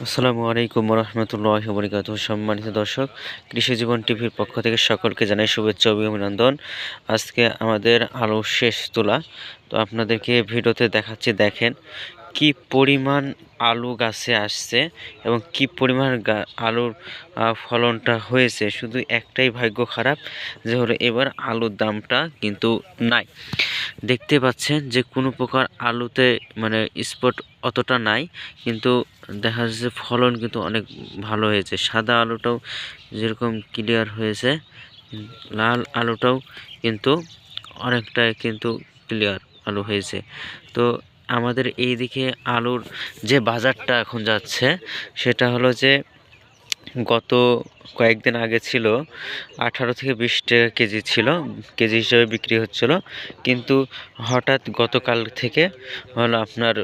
আসসালামু আলাইকুম রহমতুল্লাহি ওয়া বারাকাতুহু। সম্মানিত দর্শক, কৃষি জীবন টিভির পক্ষ থেকে সকলকে জানাই শুভেচ্ছা ও অভিনন্দন। আজকে আমাদের আলুর শেষ তোলা। তো আপনাদেরকে ভিডিওতে দেখাচ্ছি, দেখেন কি পরিমাণ আলু গাছে আসছে এবং কি পরিমাণ আলুর ফলনটা হয়েছে। শুধু একটাই ভাগ্য খারাপ, যে হলো এবার আলুর দামটা কিন্তু নাই। দেখতে পাচ্ছেন যে কোনো প্রকার আলুতে মানে স্পট অতটা নাই, কিন্তু দেখা যাচ্ছে ফলন কিন্তু অনেক ভালো হয়েছে। সাদা আলুটাও যেরকম ক্লিয়ার হয়েছে, লাল আলুটাও কিন্তু অনেকটাই কিন্তু ক্লিয়ার আলু হয়েছে। তো আমাদের এই দিকে আলুর যে বাজারটা এখন যাচ্ছে সেটা হলো যে গত কয়েকদিন আগে ছিল 18 থেকে 20 টাকা কেজি ছিল, কেজি হিসেবে বিক্রি হচ্ছিল। কিন্তু হঠাৎ গতকাল থেকে হলো আপনার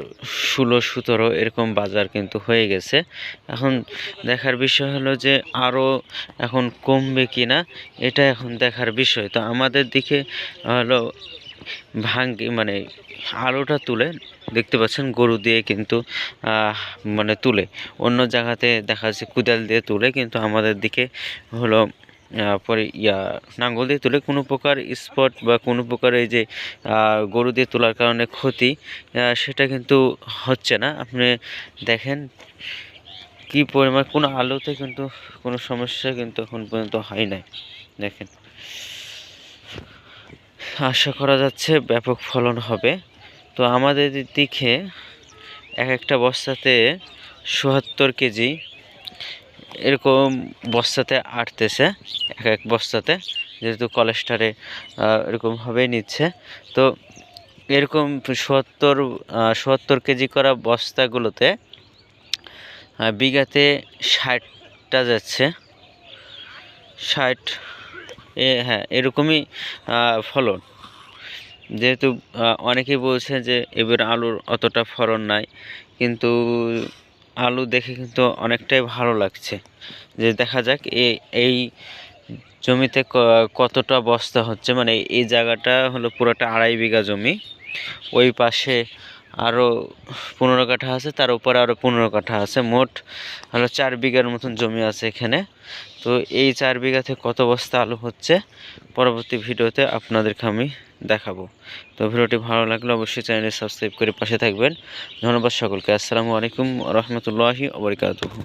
16-17 এরকম বাজার কিন্তু হয়ে গেছে। এখন দেখার বিষয় হলো যে আরও এখন কমবে কি না, এটা এখন দেখার বিষয়। তো আমাদের দিকে হলো মানে আলুটা তুলে দেখতে পাচ্ছেন গরু দিয়ে কিন্তু মানে তুলে, অন্য জায়গাতে দেখা যাচ্ছে কুদাল দিয়ে তুলে, কিন্তু আমাদের দিকে হলো পরে নাঙ্গল দিয়ে তুলে। কোনো প্রকার স্পট বা কোনো প্রকার এই যে গরু দিয়ে তোলার কারণে ক্ষতি সেটা কিন্তু হচ্ছে না। আপনি দেখেন কি পরিমাণ, কোনো আলুতে কিন্তু কোনো সমস্যা কিন্তু এখন পর্যন্ত হয় নাই। দেখেন, আশা করা যাচ্ছে ব্যাপক ফলন হবে। তো আমাদের দিকে এক একটা বস্তাতে ৭৪ কেজি এরকম বস্তাতে আটতেছে, এক এক বস্তাতে, যেহেতু কলেস্টারে এরকমভাবেই নিচ্ছে। তো এরকম ৭৪ কেজি করা বস্তাগুলোতে বিঘাতে ৬০টা যাচ্ছে, ৬০, হ্যাঁ এরকমই ফলন। যেহেতু অনেকেই বলছে যে এবার আলুর অতটা ফলন নাই, কিন্তু আলু দেখে কিন্তু অনেকটাই ভালো লাগছে। যে দেখা যাক এই জমিতে কতটা বস্তা হচ্ছে। মানে এই জায়গাটা হলো পুরোটা ২.৫ বিঘা জমি, ওই পাশে আরও ১৫ কাঠা আছে, তার উপরে আরও ১৫ কাঠা আছে, মোট হলো ৪ বিঘার মতন জমি আছে এখানে। তো এই ৪ বিঘাতে কত বস্তা আলু হচ্ছে পরবর্তী ভিডিওতে আপনাদেরকে আমি দেখাবো। তো ভিডিওটি ভালো লাগলে অবশ্যই চ্যানেলটি সাবস্ক্রাইব করে পাশে থাকবেন। ধন্যবাদ সকলকে। আসসালামু আলাইকুম রহমতুল্লাহি ওয়া বারাকাতুহু।